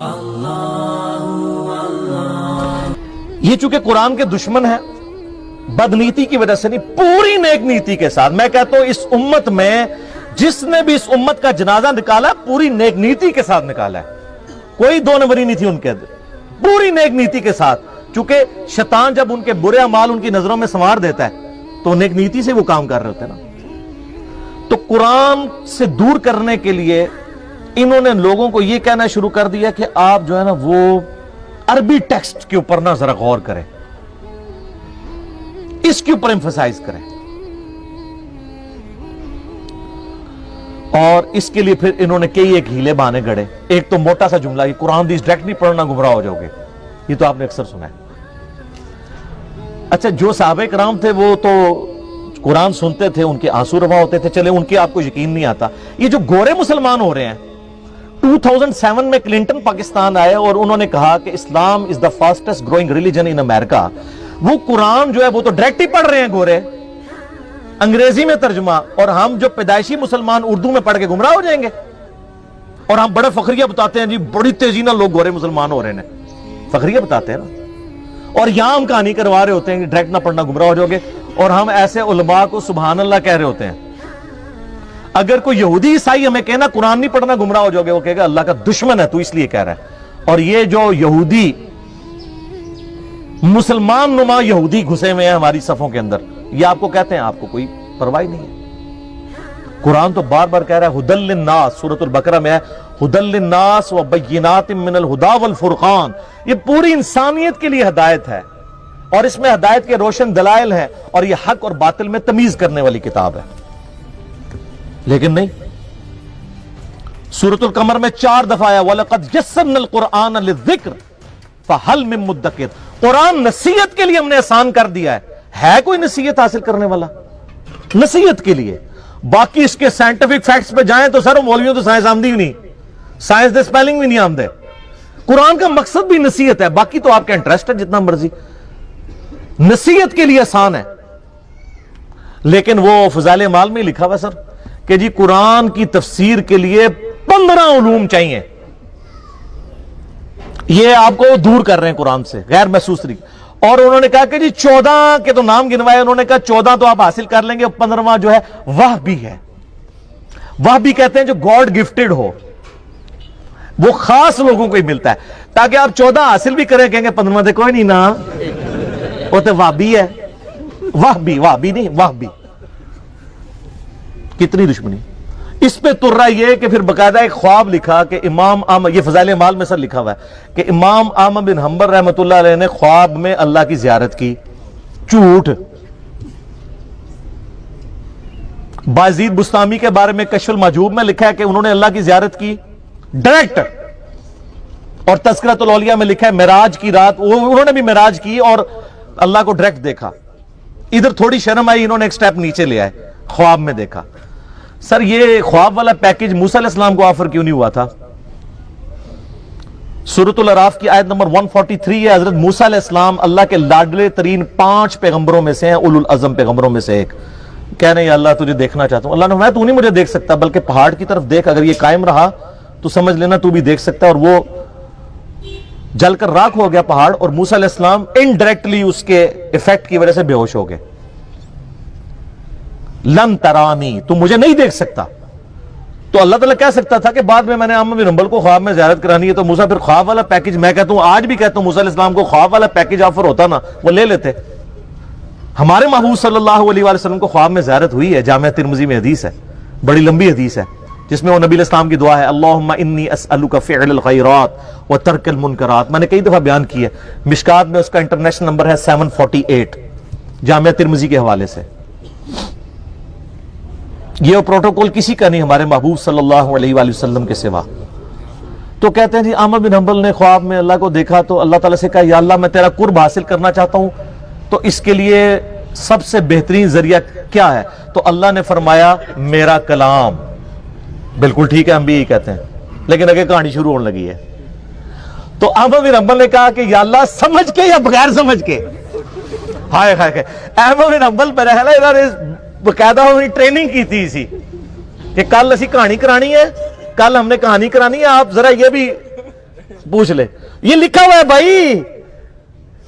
یہ چونکہ قرآن کے دشمن ہے، بدنیتی کی وجہ سے نہیں، پوری نیک نیتی کے ساتھ میں کہتا ہوں اس امت میں جس نے بھی اس امت کا جنازہ نکالا پوری نیک نیتی کے ساتھ نکالا ہے، کوئی دو نمبری نہیں تھی ان کے اندر، پوری نیک نیتی کے ساتھ. چونکہ شیطان جب ان کے برے اعمال ان کی نظروں میں سنوار دیتا ہے تو نیک نیتی سے وہ کام کر رہے ہوتے ہیں نا. تو قرآن سے دور کرنے کے لیے انہوں نے لوگوں کو یہ کہنا شروع کر دیا کہ آپ جو ہے نا وہ عربی ٹیکسٹ کے اوپر نا ذرا غور کریں، اس کے اوپر ایمفسائز کریں. اور اس کے لیے پھر انہوں نے کئی ایک ہیلے بہانے گڑے. ایک تو موٹا سا جملہ کہ قرآن حدیث ڈائریکٹ نہیں پڑھنا گمراہ ہو جاؤ گے، یہ تو آپ نے اکثر سنا ہے. اچھا جو صحابہ کرام تھے وہ تو قرآن سنتے تھے، ان کے آنسو روا ہوتے تھے، چلے ان کے آپ کو یقین نہیں آتا. یہ جو گورے مسلمان ہو رہے ہیں، 2007 میں کلنٹن پاکستان آئے اور انہوں نے کہا کہ اسلام از دا فاسٹسٹ گروئنگ ریلیجن ان امریکہ. وہ قرآن جو ہے وہ تو ڈائریکٹ ہی پڑھ رہے ہیں گورے، انگریزی میں ترجمہ، اور ہم جو پیدائشی مسلمان اردو میں پڑھ کے گمراہ ہو جائیں گے. اور ہم بڑے فخریہ بتاتے ہیں جی بڑی تیزی نہ لوگ گورے مسلمان ہو رہے ہیں، فخریہ بتاتے ہیں نا. اور یہاں ہم کہانی کروا رہے ہوتے ہیں کہ ڈائریکٹ نہ پڑھنا گمراہ ہو جاؤ گے، اور ہم ایسے علماء کو سبحان اللہ کہہ رہے ہوتے ہیں. اگر کوئی یہودی عیسائی ہمیں کہنا قرآن نہیں پڑھنا گمراہ ہو جاؤ گے، وہ کہے گا اللہ کا دشمن ہے تو اس لیے کہہ رہا ہے. اور یہ جو یہودی مسلمان نما یہودی گھسے ہوئے ہیں ہماری صفوں کے اندر، یہ آپ کو کہتے ہیں آپ کو کوئی پرواہ نہیں ہے. قرآن تو بار بار کہہ رہا ہے ہدی للناس، سورۃ البقرہ میں ہے ہدی للناس وبینات من الہدی والفرقان. یہ پوری انسانیت کے لیے ہدایت ہے، اور اس میں ہدایت کے روشن دلائل ہیں، اور یہ حق اور باطل میں تمیز کرنے والی کتاب ہے. لیکن نہیں، سورۃ القمر میں 4 دفعہ آیا وَلَقَدْ يَسَّرْنَا الْقُرْآنَ لِلذِّكْرِ فَهَلْ مِن مُدَّكِرٍ. قرآن نصیحت کے لیے ہم نے آسان کر دیا ہے کوئی نصیحت حاصل کرنے والا؟ نصیحت کے لیے. باقی اس کے سائنٹیفک فیکٹس پہ جائیں تو سر مولویوں تو سائنس آمدی بھی نہیں، سائنس دے سپیلنگ بھی نہیں آمدے. قرآن کا مقصد بھی نصیحت ہے، باقی تو آپ کا انٹرسٹ ہے جتنا مرضی. نصیحت کے لیے آسان ہے. لیکن وہ فضائل اعمال میں لکھا ہوا سر کہ جی قرآن کی تفسیر کے لیے 15 علوم چاہیے. یہ آپ کو دور کر رہے ہیں قرآن سے غیر محسوس طریقے. اور انہوں نے کہا کہ جی 14 کے تو نام گنوائے، انہوں نے کہا 14 تو آپ حاصل کر لیں گے، 15واں جو ہے وحبی ہے. وحبی کہتے ہیں جو گاڈ گفٹڈ ہو، وہ خاص لوگوں کو ہی ملتا ہے. تاکہ آپ 14 حاصل بھی کریں، کہیں گے 15واں دے کوئی نہیں نا، وہ تو وحبی ہے. وحبی نہیں وحبی. کتنی دشمنی اس پہ تر رہا یہ کہ پھر باقاعدہ ایک خواب لکھا کہ امام احمد، یہ فضائل اعمال میں سر لکھا ہوا ہے کہ امام احمد بن حنبل رحمۃ اللہ علیہ نے خواب میں اللہ کی زیارت کی. جھوٹ. بازید بستامی کے بارے میں کشف المحجوب میں لکھا ہے کہ انہوں نے اللہ کی زیارت کی ڈائریکٹ. اور تذکرۃ الاولیاء میں لکھا ہے معراج کی رات انہوں نے بھی معراج کی اور اللہ کو ڈائریکٹ دیکھا. ادھر تھوڑی شرم آئی، انہوں نے ایک سٹیپ نیچے لے آئے، خواب میں دیکھا. سر یہ خواب والا پیکج موسیٰ علیہ السلام کو آفر کیوں نہیں ہوا تھا؟ سورۃ الاعراف کی آیت نمبر 143 ہے. حضرت موسیٰ علیہ السلام اللہ کے لاڈلے ترین 5 پیغمبروں میں سے ہیں، اولو العزم پیغمبروں میں سے ایک. کہنے یا اللہ تجھے دیکھنا چاہتا ہوں. اللہ نے فرمایا تو نہیں مجھے دیکھ سکتا، بلکہ پہاڑ کی طرف دیکھ، اگر یہ قائم رہا تو سمجھ لینا تو بھی دیکھ سکتا ہے. اور وہ جل کر راکھ ہو گیا پہاڑ، اور موسیٰ علیہ السلام انڈائریکٹلی اس کے ایفیکٹ کی وجہ سے بے ہوش ہو گئے. لن ترانی، تو مجھے نہیں دیکھ سکتا. تو اللہ تعالیٰ کہہ سکتا تھا کہ بعد میں نے احمد بن حنبل کو خواب میں زیارت کرانی ہے، تو موسیٰ پھر خواب والا پیکج، میں کہتا ہوں آج بھی کہتا ہوں موسیٰ علیہ السلام کو خواب والا پیکج آفر ہوتا نا وہ لے لیتے. ہمارے محبوب صلی اللہ علیہ وآلہ وسلم کو خواب میں زیارت ہوئی ہے، جامعہ ترمذی میں حدیث ہے، بڑی لمبی حدیث ہے، جس میں وہ نبی علیہ السلام کی دعا ہے اللہم انی اسألک فعل الخیرات وترک المنکرات. میں نے کئی دفعہ بیان کی ہے، مشکات میں اس کا انٹرنیشنل نمبر ہے 748 جامعہ ترمذی کے حوالے سے. یہ پروٹوکول کسی کا نہیں ہمارے محبوب صلی اللہ علیہ وآلہ وسلم کے سوا. تو کہتے ہیں جی احمد بن حنبل نے خواب میں اللہ کو دیکھا تو اللہ تعالیٰ سے کہا یا اللہ میں تیرا قرب حاصل کرنا چاہتا ہوں، تو اس کے لیے سب سے بہترین ذریعہ کیا ہے؟ تو اللہ نے فرمایا میرا کلام. بالکل ٹھیک ہے، ہم بھی یہی کہتے ہیں، لیکن اگر کہانی شروع ہونے لگی ہے. تو احمد بن حنبل نے کہا کہ یا اللہ سمجھ کے یا بغیر سمجھ کے. ہائے ہائے، احمد بن حنبل پہ رہنا انہوں نے باقاعدہ ٹریننگ کی تھی اسی کہ کل اسی کہانی کرانی ہے، کل ہم نے کہانی کرانی ہے، آپ ذرا یہ بھی پوچھ لے, یہ لکھا ہوا ہے بھائی.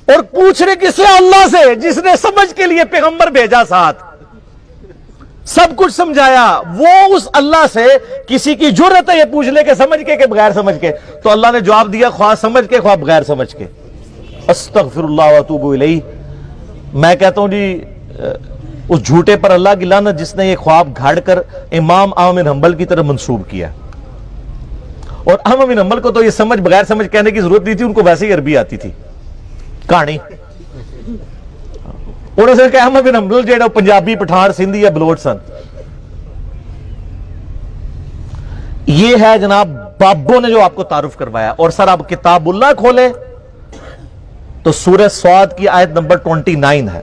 اور پوچھ رہے کس سے؟ اللہ سے, جس نے سمجھ کے لیے پیغمبر بھیجا ساتھ, سب کچھ سمجھایا. وہ اس اللہ سے کسی کی جرت ہے یہ پوچھ لے کہ سمجھ کے کہ بغیر سمجھ کے؟ تو اللہ نے جواب دیا, خواہ سمجھ کے خواہ بغیر سمجھ کے. استغفر اللہ واتوب الیہ. میں کہتا ہوں جی اس جھوٹے پر اللہ کی لعنت جس نے یہ خواب گھاڑ کر امام احمد بن حنبل کی طرف منسوب کیا. اور احمد بن حنبل کو تو یہ سمجھ بغیر سمجھ کہنے کی ضرورت نہیں تھی, ان کو ویسے ہی عربی آتی تھی کہانی. انہوں نے کہا احمد بن حنبل جو پنجابی, پٹھان, سندھی یا بلوچ سن. یہ ہے جناب بابوں نے جو آپ کو تعارف کروایا. اور سر آپ کتاب اللہ کھولے تو سورہ صاد کی آیت نمبر 29 ہے,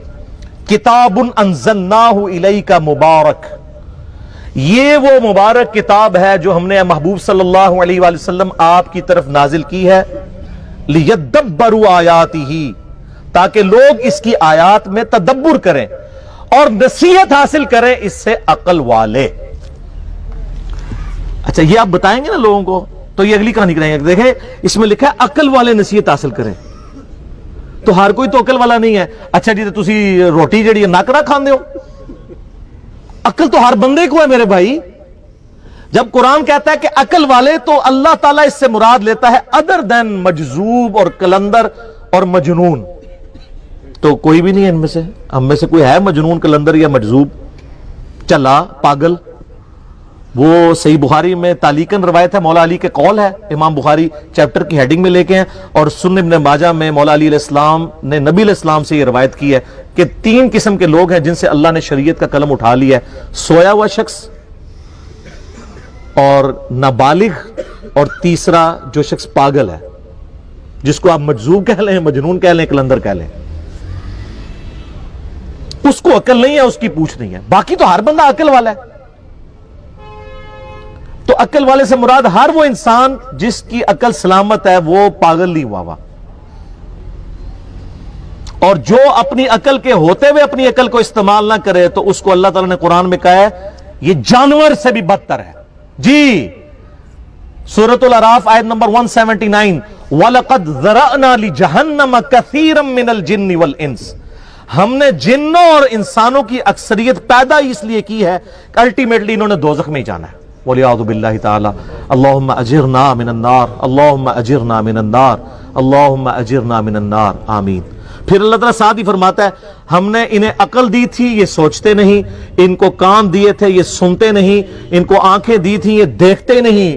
کتاب انزلناہ الیک مبارک. یہ وہ مبارک کتاب ہے جو ہم نے محبوب صلی اللہ علیہ وآلہ وسلم آپ کی طرف نازل کی ہے, لیدبروا آیاتہ, تاکہ لوگ اس کی آیات میں تدبر کریں اور نصیحت حاصل کریں اس سے عقل والے. اچھا یہ آپ بتائیں گے نا لوگوں کو تو یہ اگلی کہانی کریں گے. دیکھیں اس میں لکھا ہے عقل والے نصیحت حاصل کریں, تو ہر کوئی تو عقل والا نہیں ہے. اچھا جی تو تسی روٹی جڑی ناکرا کھاندے ہو, عقل تو ہر بندے کو ہے میرے بھائی. جب قرآن کہتا ہے کہ عقل والے, تو اللہ تعالیٰ اس سے مراد لیتا ہے ادر دین مجذوب اور کلندر اور مجنون. تو کوئی بھی نہیں ہے ان میں سے, ہم میں سے کوئی ہے مجنون, کلندر یا مجذوب, چلا, پاگل؟ وہ صحیح بخاری میں تعلیقاً روایت ہے, مولا علی کے قول ہے, امام بخاری چیپٹر کی ہیڈنگ میں لے کے ہیں. اور سنن ابن ماجہ میں مولا علی علیہ السلام نے نبی علیہ السلام سے یہ روایت کی ہے کہ 3 قسم کے لوگ ہیں جن سے اللہ نے شریعت کا قلم اٹھا لیا ہے, سویا ہوا شخص, اور نابالغ, اور تیسرا جو شخص پاگل ہے, جس کو آپ مجذوب کہہ لیں, مجنون کہہ لیں, کلندر کہہ لیں. اس کو عقل نہیں ہے, اس کی پوچھ نہیں ہے. باقی تو ہر بندہ عقل والا ہے. تو عقل والے سے مراد ہر وہ انسان جس کی عقل سلامت ہے, وہ پاگل نہیں ہوا. اور جو اپنی عقل کے ہوتے ہوئے اپنی عقل کو استعمال نہ کرے تو اس کو اللہ تعالیٰ نے قرآن میں کہا ہے یہ جانور سے بھی بدتر ہے. جی سورۃ الاعراف آیت نمبر 179, وَلَقَدْ ذَرَأْنَا لِجَهَنَّمَ كَثِيرًا مِّنَ الْجِنِّ وَالْإِنسِ. ہم نے جنوں اور انسانوں کی اکثریت پیدا ہی اس لیے کی ہے کہ الٹیمیٹلی انہوں نے دوزخ میں ہی جانا ہے. وَلِعَاذُ بِاللَّهِ تَعَالَى. اللہم اجرنا من النار, اللہم اجرنا من النار, اللہم اجرنا من النار, آمین. پھر اللہ تعالیٰ ساتھ ہی فرماتا ہے ہم نے انہیں عقل دی تھی یہ سوچتے نہیں, ان کو کان دیے تھے یہ سنتے نہیں, ان کو آنکھیں دی تھی یہ دیکھتے نہیں.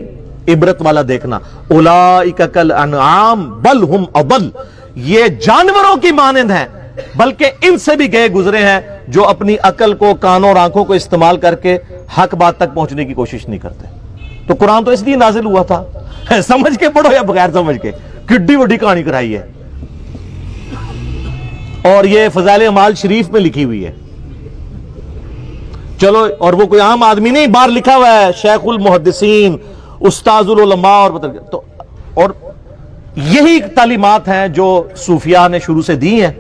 عبرت والا دیکھنا. اولئک کالانعام بل ہم اضل. یہ جانوروں کی مانند ہیں بلکہ ان سے بھی گئے گزرے ہیں جو اپنی عقل کو, کانوں اور آنکھوں کو استعمال کر کے حق بات تک پہنچنے کی کوشش نہیں کرتے. تو قرآن تو اس لیے نازل ہوا تھا, سمجھ کے پڑھو یا بغیر سمجھ کے, کڈی وڈی کہانی کرائی ہے. اور یہ فضائل اعمال شریف میں لکھی ہوئی ہے. چلو, اور وہ کوئی عام آدمی نہیں, باہر لکھا ہوا ہے شیخ المحدثین, استاذ العلماء, اور یہی تعلیمات ہیں جو صوفیاء نے شروع سے دی ہیں.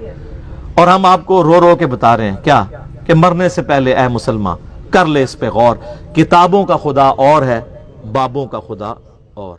اور ہم آپ کو رو رو کے بتا رہے ہیں کیا کہ مرنے سے پہلے اے مسلمان کر لے اس پہ غور. کتابوں کا خدا اور ہے, بابوں کا خدا اور.